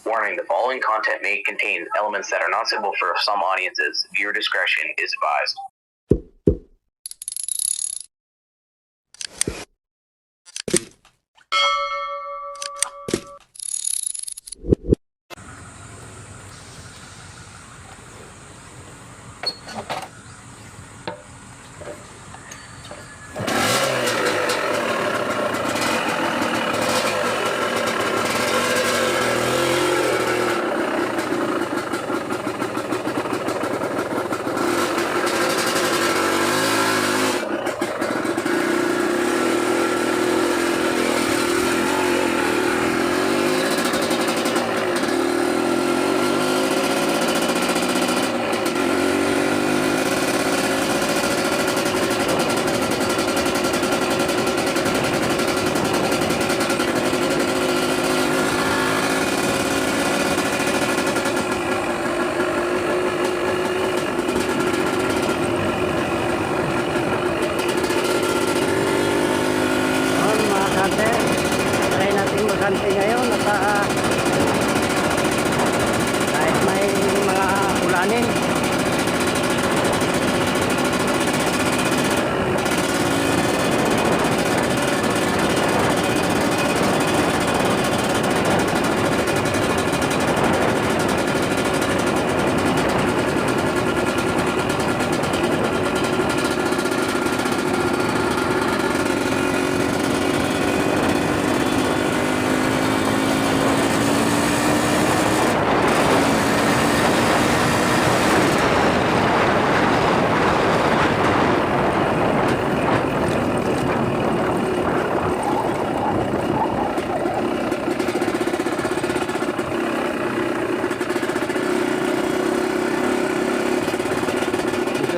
Warning, the following content may contain elements that are not suitable for some audiences. Viewer discretion is advised. Try natin maghante ngayon at kahit may mga ulanin.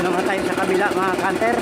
Naman tayo sa kabila mga kanter.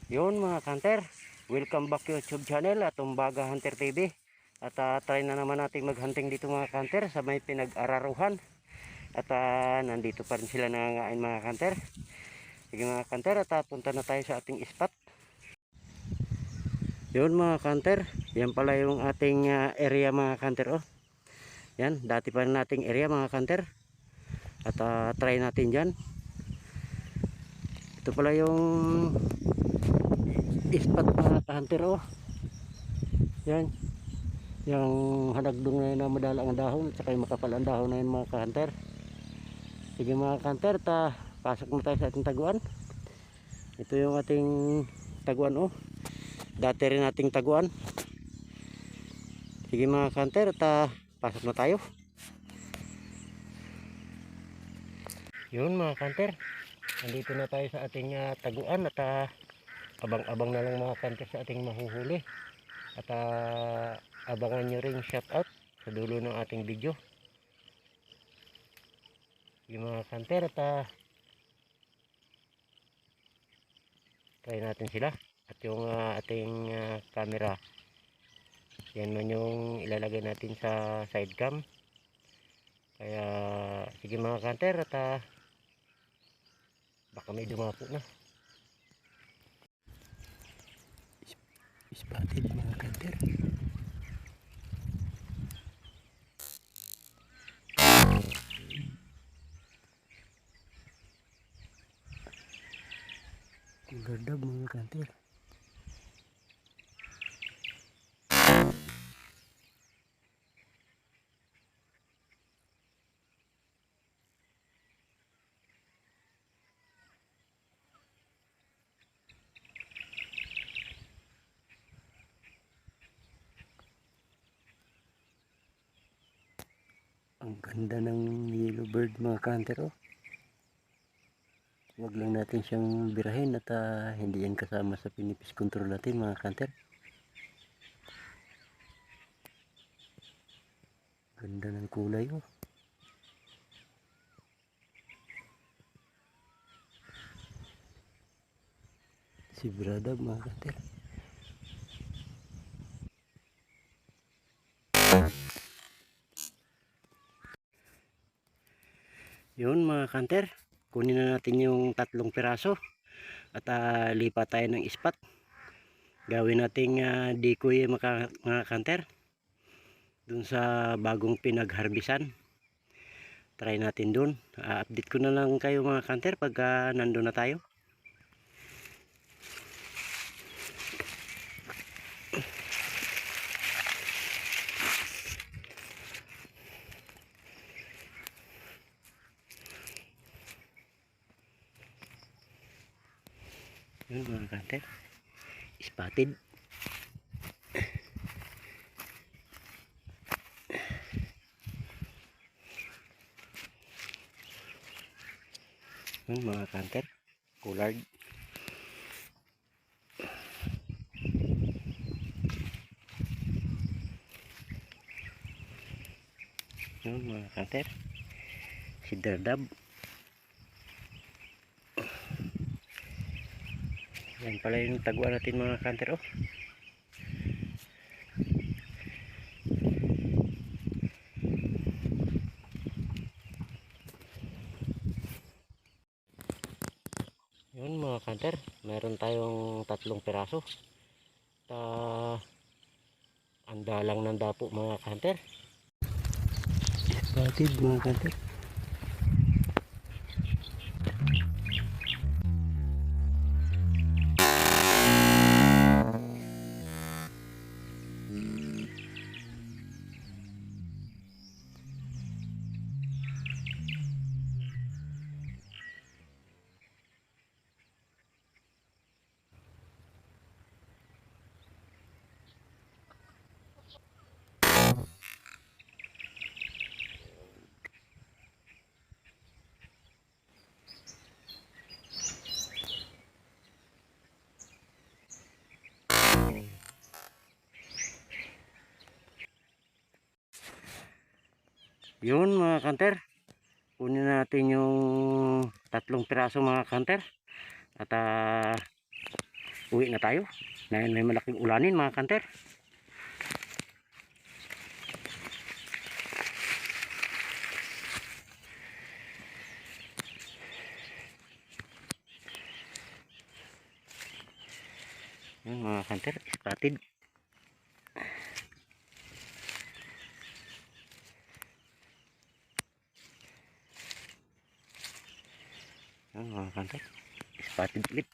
Yun mga kanter, welcome back to YouTube channel at Umbaga Hunter TV. At try na naman natin maghunting dito mga kanter sa may pinag-araruhan. At nandito pa rin sila nangangain mga kanter. Sige mga kanter, at punta na tayo sa ating spot. Yun mga kanter, yan pala yung ating area mga kanter. Oh. Yan, dati pa rin nating area mga kanter. At try natin dyan. Ito pala yung spot mga hunter. Oh. Yan. Yung hanagdong na yun na madala ang dahon. At saka yung makapal ang dahon na yun mga hunter. Sige mga hunter, pasok mo tayo sa ating taguan. Ito yung ating taguan. Oh. Dati rin ating taguan. Sige mga hunter, pasok na tayo. Yun mga hunter, nandito na tayo sa ating taguan. At abang-abang na lang mga kanter sa ating mahuhuli. At abangan nyo rin shoutout sa dulo ng ating video. Yung mga kanter, at try natin sila. At yung ating camera, yan man yung ilalagay natin sa side cam. Kaya sige mga kanter, at baka may dumapo na. Spotted mga kanter. Gardab mga kanter. Ang ganda ng yellow bird mga ka-hunter oh. Huwag lang natin siyang birahin at hindi yan kasama sa pinipis control natin mga ka-hunter. Ganda ng kulay oh. Si Bradab mga ka-hunter. Yun mga ka-hunter, kunin na natin yung 3 piraso at lipat tayo ng spot. Gawin nating decoy mga ka-hunter dun sa bagong pinagharbisan. Try natin dun. Update ko na lang kayo mga ka-hunter pag nandun na tayo. Yun mga ka-hunter, spotted. Yun mga ka-hunter, collared. Yun mga ka-hunter, si Bradab. Yan pala yung tagwa natin mga ka-hunter oh. Yun mga ka-hunter, meron tayong 3 piraso. Ang dalang ng dapo mga ka-hunter. Spotted mga ka-hunter. Yun mga ka-hunter, kunin natin yung 3 piraso mga ka-hunter at uwi na tayo dahil may malaking ulanin mga ka-hunter. Yun mga ka-hunter, spotted. Yan mga ka-hunter, spotted ulit.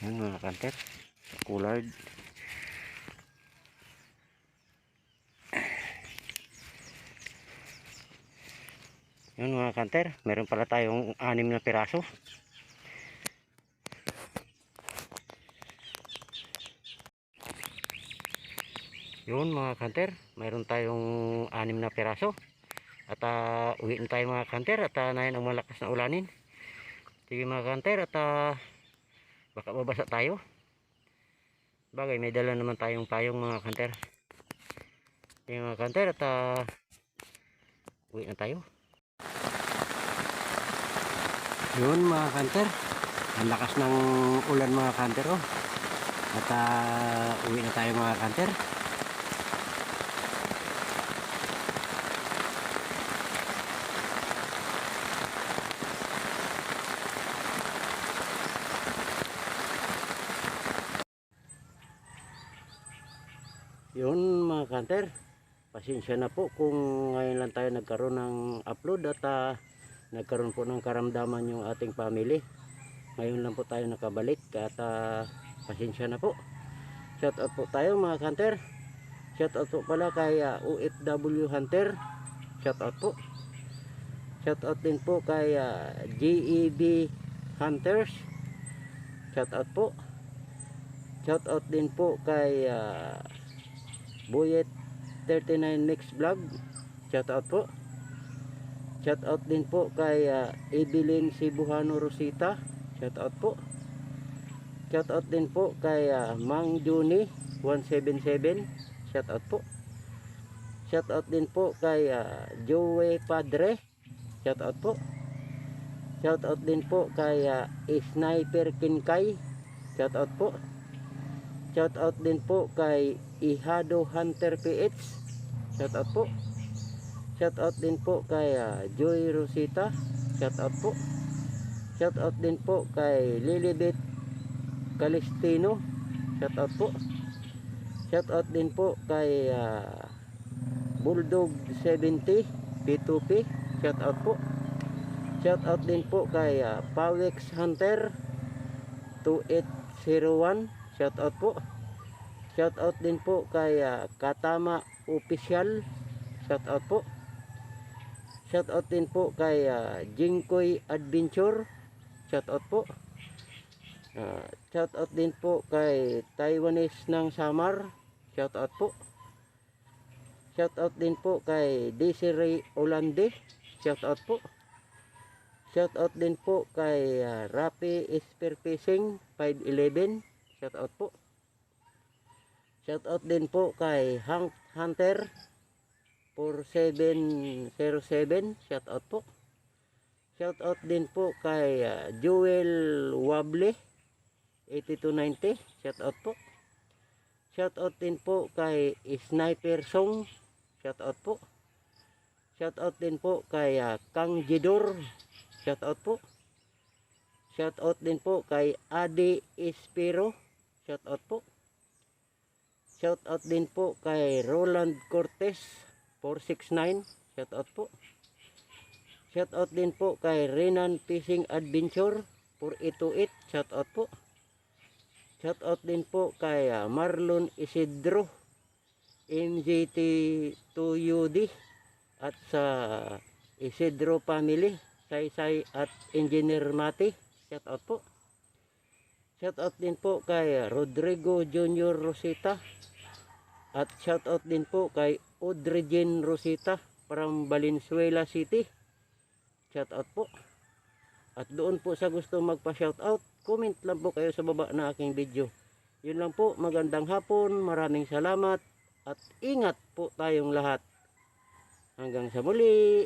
Yan mga ka-hunter, collared. Yan mga ka-hunter, meron pala tayong 6 na piraso. Yun mga ka-hunter, meron tayong 6 na piraso. At uwi na tayo mga ka-hunter at nahin ang malakas na ulanin. Sige mga ka-hunter at baka babasa tayo. Bagay may dala naman tayong payong mga ka-hunter. Sige mga ka-hunter at uwi na tayo. Yun mga ka-hunter, ang lakas ng ulan mga ka-hunter oh. At uwi na tayo mga ka-hunter. Yun mga ka-hunter, pasensya na po kung ngayon lang tayo nagkaroon ng upload at nagkaroon po ng karamdaman yung ating family. Ngayon lang po tayo nakabalik at pasensya na po. Shout out po tayo mga ka-hunter. Shout out po pala kay OFW Hunter. Shout out po. Shout out din po kay GEB Hunters. Shout out po. Shout out din po kay Buyet 39 Mix Vlog. Shout out po. Shout out din po kay Evelyn Cebuano Rosita. Shout out po. Shout out din po kay Mang Juni 177. Shout out po. Shout out din po kay Joey Padre. Shout out po. Shout out din po kay Sniper Kinkay. Shout out po. Shout out din po kay Ihado Hunter PH. Shout out po. Shout out din po kay Joy Rosita. Shout out po. Shout out din po kay Lilibet Calistino. Shout out po. Shout out din po kay Bulldog 70 P2P. Shout out po. Shout out din po kay Pawex Hunter 2801. Shout out po. Shout out din po kay Katama Official. Shout out po. Shout out din po kay Jingkoy Adventure. Shout out po. Shout out din po kay Taiwanese ng Samar. Shout out po. Shout out din po kay Desiree Olande. Shout out po. Shout out din po kay Rapi Esper Fishing 511. Shout out po. Shout out din po kay Hank Hunter 4707. Shout out po. Shout out din po kay Joel Wable 8290. Shout out po. Shout out din po kay Sniper Song. Shout out po. Shout out din po kay Kang Jidor. Shout out po. Shout out din po kay Adi Espero. Shout out po. Shout out din po kay Roland Cortez 469. Shout out po. Shout out din po kay Renan Fishing Adventure 4828. Shout out po. Shout out din po kay Marlon Isidro MJT 2UD at sa Isidro family, Saysay at Engineer Mati. Shout out po. Shout out din po kay Rodrigo Junior Rosita at shout out din po kay Audrey Rosita from Valenzuela City. Shout out po. At doon po sa gusto magpa-shout out, comment lang po kayo sa baba na aking video. Yun lang po, magandang hapon, maraming salamat at ingat po tayong lahat. Hanggang sa muli.